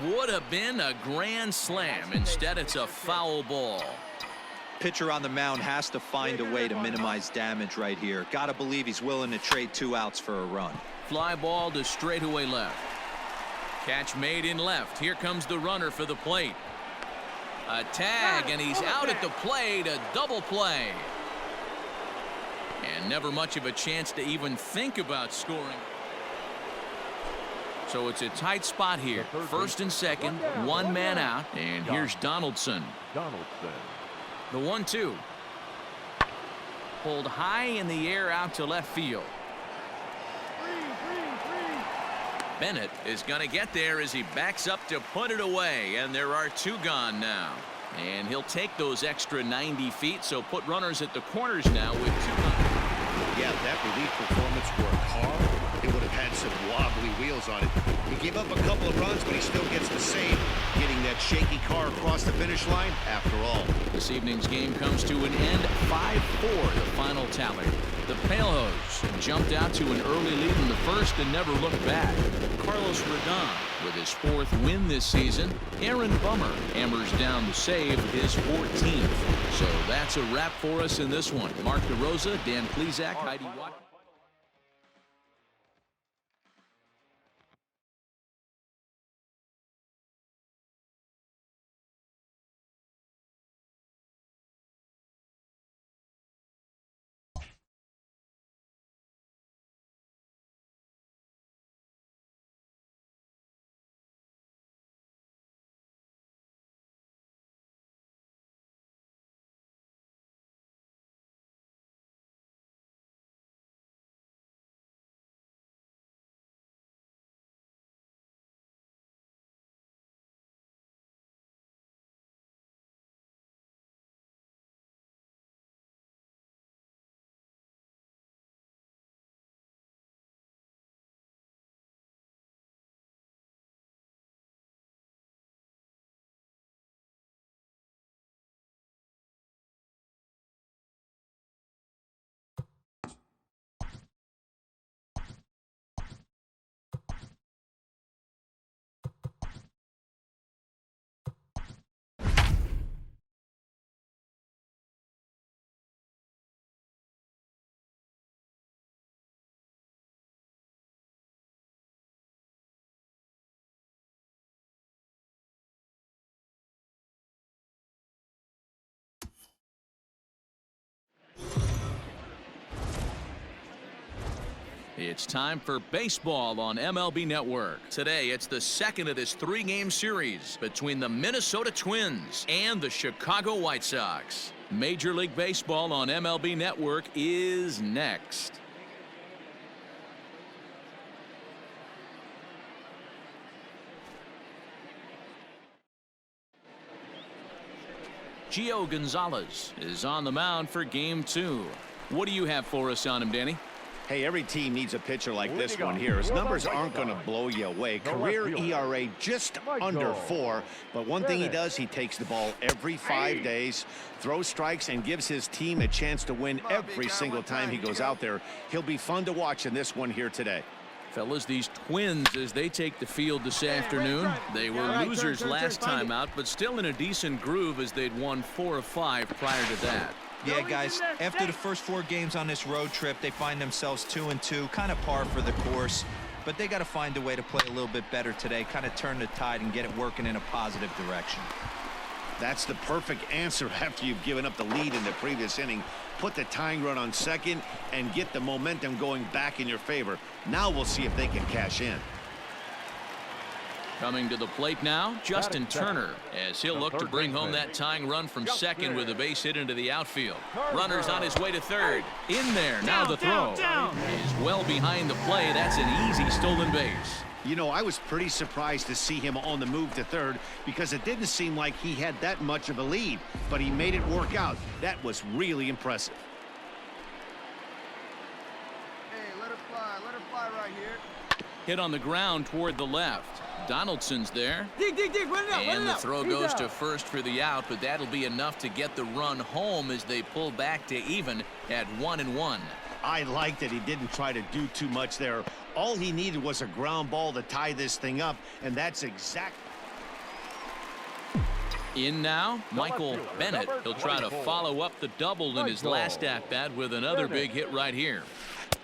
Would have been a grand slam. Instead, it's a foul ball. Pitcher on the mound has to find a way to minimize damage right here. Gotta believe he's willing to trade 2 outs for a run. Fly ball to straightaway left. Catch made in left. Here comes the runner for the plate. A tag, and he's out at the plate. A double play. And never much of a chance to even think about scoring. So it's a tight spot here. First and second, 1 man out. And here's Donaldson. The 1-2. Pulled high in the air out to left field. Bennett is going to get there as he backs up to put it away. And there are 2 gone now. And he'll take those extra 90 feet. So put runners at the corners now with 2 gone. Yeah, that relief performance worked hard. It would have had some wobbly wheels on it. He gave up a couple of runs, but he still gets the save, getting that shaky car across the finish line after all. This evening's game comes to an end. 5-4 the final tally. The Palehose jumped out to an early lead in the first and never looked back. Carlos Rodon with his 4th win this season. Aaron Bummer hammers down the save, his 14th. So that's a wrap for us in this one. Mark DeRosa, Dan Plesac, Heidi Watt. It's time for baseball on MLB Network. Today, it's the second of this 3-game series between the Minnesota Twins and the Chicago White Sox. Major League Baseball on MLB Network is next. Gio Gonzalez is on the mound for game 2. What do you have for us on him, Danny? Hey, every team needs a pitcher like this one here. His numbers aren't going to blow you away. Career ERA just under 4. But one thing he does, he takes the ball every 5 days, throws strikes, and gives his team a chance to win every single time he goes out there. He'll be fun to watch in this one here today. Fellas, these Twins, as they take the field this afternoon, they were losers last time out, but still in a decent groove as they'd won 4 of 5 prior to that. Yeah, guys, after the first 4 games on this road trip, they find themselves 2-2, kind of par for the course. But they got to find a way to play a little bit better today, kind of turn the tide and get it working in a positive direction. That's the perfect answer after you've given up the lead in the previous inning. Put the tying run on second and get the momentum going back in your favor. Now we'll see if they can cash in. Coming to the plate now, Justin Turner, as he'll look to bring home that tying run from second with a base hit into the outfield. Runner's on his way to third. In there, now the throw is well behind the play. That's an easy stolen base. You know, I was pretty surprised to see him on the move to third because it didn't seem like he had that much of a lead, but he made it work out. That was really impressive. Hey, let her fly right here. Hit on the ground toward the left. Donaldson's there. Dig, run it out, and the throw goes to first for the out, but that'll be enough to get the run home as they pull back to even at 1-1. I liked that he didn't try to do too much there. All he needed was a ground ball to tie this thing up, and that's exactly. In now, Michael Bennett. He'll try to follow up the double in his last at-bat with another big hit right here.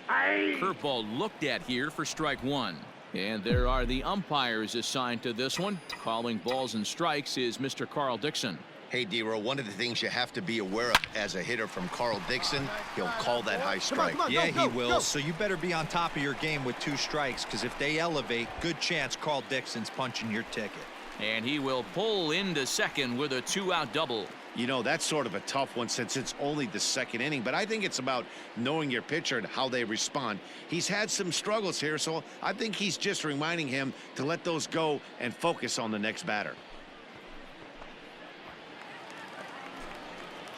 Curveball looked at here for strike one. And there are the umpires assigned to this one. Calling balls and strikes is Mr. Carl Dixon. Hey, D-Row, one of the things you have to be aware of as a hitter from Carl Dixon, he'll call that high strike. Yeah, he will. So you better be on top of your game with 2 strikes, because if they elevate, good chance Carl Dixon's punching your ticket. And he will pull into second with a 2-out double. You know, that's sort of a tough one since it's only the second inning, but I think it's about knowing your pitcher and how they respond. He's had some struggles here, so I think he's just reminding him to let those go and focus on the next batter.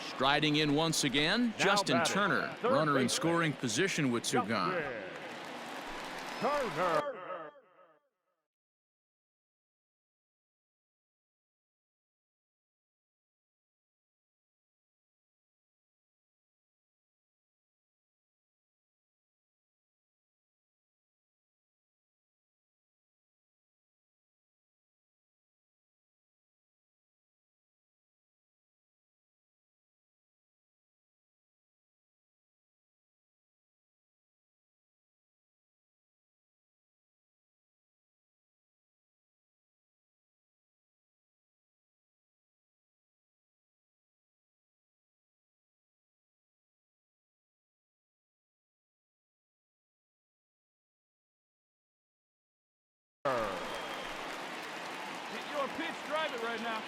Striding in once again, Justin Turner. Runner in scoring position with 2 gone. Turner. Your pitch, drive it right now.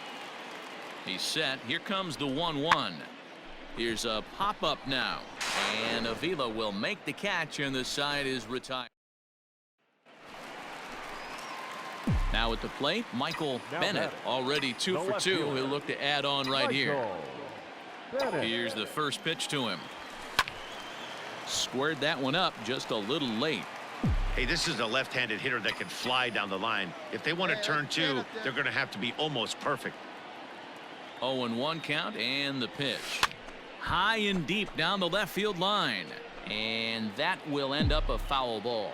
He's set. Here comes the 1-1. Here's a pop-up now. And Avila will make the catch, and the side is retired. Now at the plate, Michael Bennett. Already 2 for 2. He'll look to add on right here. Here's the first pitch to him. Squared that one up just a little late. Hey, this is a left-handed hitter that can fly down the line. If they want to turn 2, they're going to have to be almost perfect. 0-1 count, and the pitch. High and deep down the left field line. And that will end up a foul ball.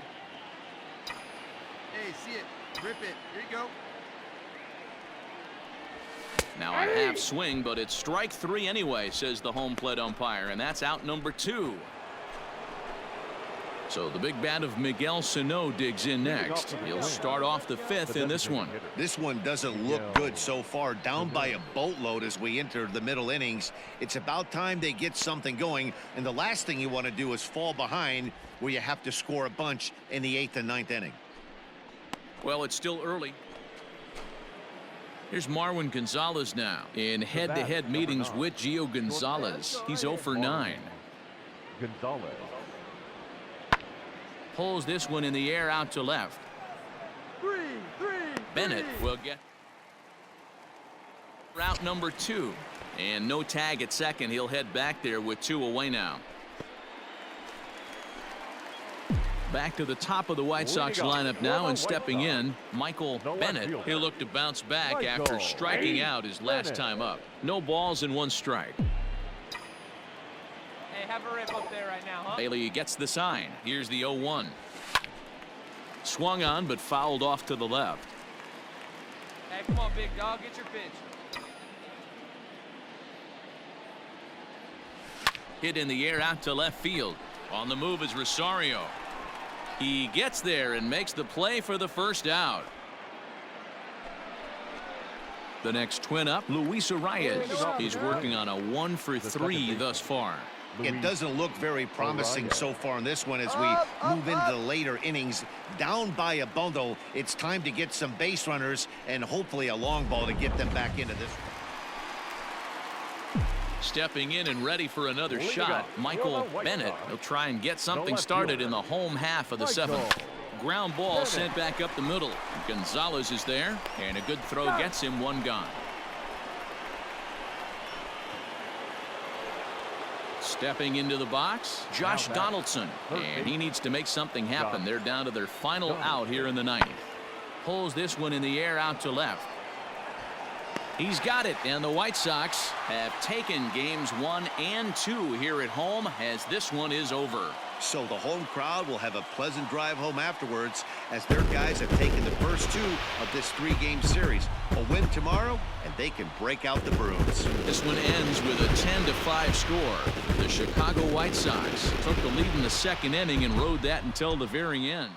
Hey, see it. Rip it. Here you go. Now a half swing, but it's strike 3 anyway, says the home plate umpire, and that's out number 2. So the big bat of Miguel Sano digs in next. He'll start off the 5th in this one. This one doesn't look good so far. Down by a boatload as we enter the middle innings. It's about time they get something going, and the last thing you want to do is fall behind where you have to score a bunch in the 8th and 9th inning. Well, it's still early. Here's Marwin Gonzalez now in head-to-head meetings with Gio Gonzalez. He's 0 for 9. Gonzalez. Pulls this one in the air out to left. Bennett will get route number 2. And no tag at second. He'll head back there with 2 away now. Back to the top of the White Sox lineup now, and stepping in, Michael Bennett. He'll look to bounce back after striking out his last time up. No balls and 1 strike. Hey, have a rip up there right now, huh? Bailey gets the sign. Here's the 0-1. Swung on, but fouled off to the left. Hey, come on, big dog, get your pitch. Hit in the air out to left field. On the move is Rosario. He gets there and makes the play for the first out. The next twin up, Luis Arias. He's working on a 1 for 3 thus far. It doesn't look very promising so far in this one as we move into the later innings. Down by a bundle, it's time to get some base runners and hopefully a long ball to get them back into this. Stepping in and ready for another shot, Michael Bennett. He'll try and get something started in the home half of the 7th. Ground ball sent back up the middle. Gonzalez is there, and a good throw gets him 1 gone. Stepping into the box, Josh Donaldson, and he needs to make something happen. They're down to their final out here in the 9th. Pulls this one in the air out to left. He's got it, and the White Sox have taken games 1 and 2 here at home as this one is over. So the home crowd will have a pleasant drive home afterwards as their guys have taken the first 2 of this 3-game series. A win tomorrow, and they can break out the brooms. This one ends with a 10-5 score. The Chicago White Sox took the lead in the second inning and rode that until the very end.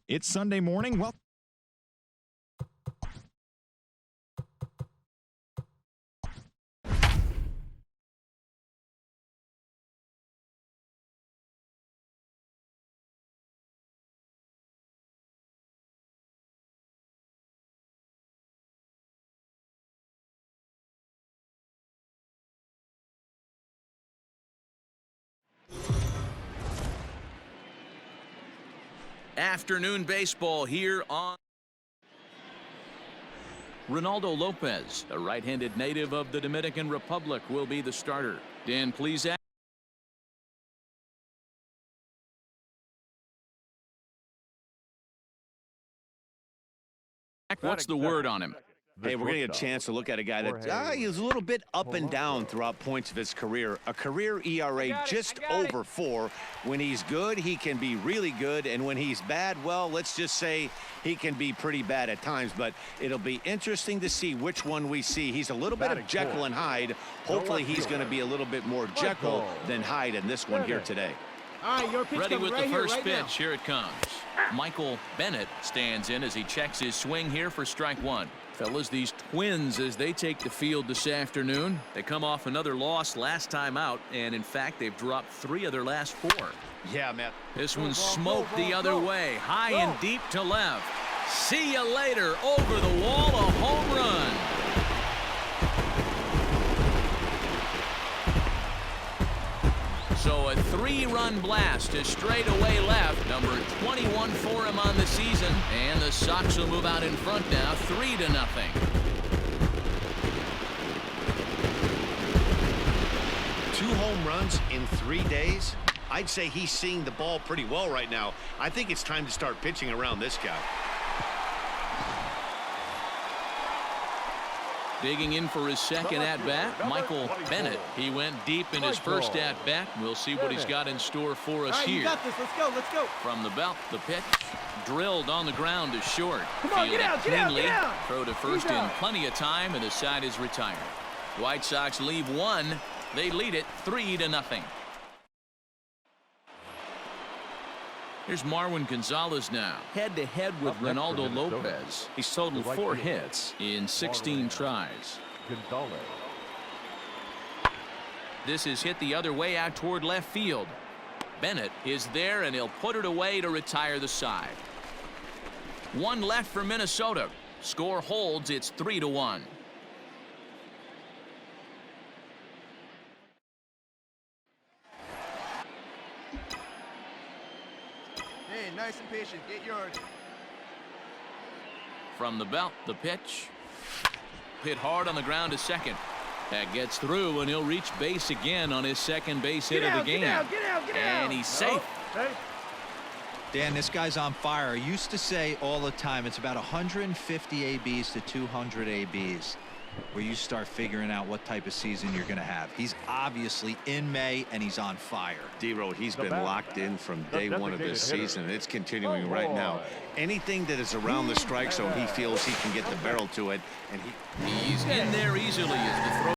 It's Sunday morning. Well, Afternoon baseball here on Ronaldo Lopez, a right-handed native of the Dominican Republic, will be the starter. Dan, please ask. What's the word on him? Hey, we're going to get a chance to look at a guy that he's a little bit up and down throughout points of his career. A career ERA just over 4. When he's good, he can be really good. And when he's bad, well, let's just say he can be pretty bad at times. But it'll be interesting to see which one we see. He's a little bit of Jekyll and Hyde. Hopefully he's going to be a little bit more Jekyll than Hyde in this one here today. All right, your pitch Ready with the first pitch. now. Here it comes. Michael Bennett stands in as he checks his swing here for strike one. Fellas, these Twins, as they take the field this afternoon, they come off another loss last time out, and in fact, they've dropped 3 of their last 4. Yeah, man. This one's smoked the other way, high and deep to left. See you later, over the wall, a home run. So a 3-run blast to straightaway left, number 21 for him on the season, and the Sox will move out in front now, 3-0. 2 home runs in 3 days. I'd say he's seeing the ball pretty well right now. I think it's time to start pitching around this guy. Digging in for his second at-bat, Michael Bennett. He went deep in his first at-bat. We'll see what he's got in store for us here. You got this. Let's go. Let's go. From the belt, the pitch. Drilled on the ground to short. Come on, get out, get out, Cleanly. get out. Throw to first in plenty of time, and the side is retired. White Sox leave 1. They lead it 3-0. Here's Marwin Gonzalez now, head-to-head with Ronaldo Lopez. He's totaled 4 hits in 16 tries. Gonzalez. This is hit the other way out toward left field. Bennett is there, and he'll put it away to retire the side. 1 left for Minnesota. Score holds. It's 3-1. Hey, nice and patient. Get yours. From the belt, the pitch. Hit hard on the ground to second. That gets through, and he'll reach base again on his second base hit of the game. Get out, get out. And he's safe. Dan, this guy's on fire. I used to say all the time, it's about 150 ABs to 200 ABs where you start figuring out what type of season you're going to have. He's obviously in May, and he's on fire. D-Row, he's been locked in from day 1 of this season. It's continuing right now. Anything that is around the strike zone, he feels he can get the barrel to it, and he's in there easily as the throw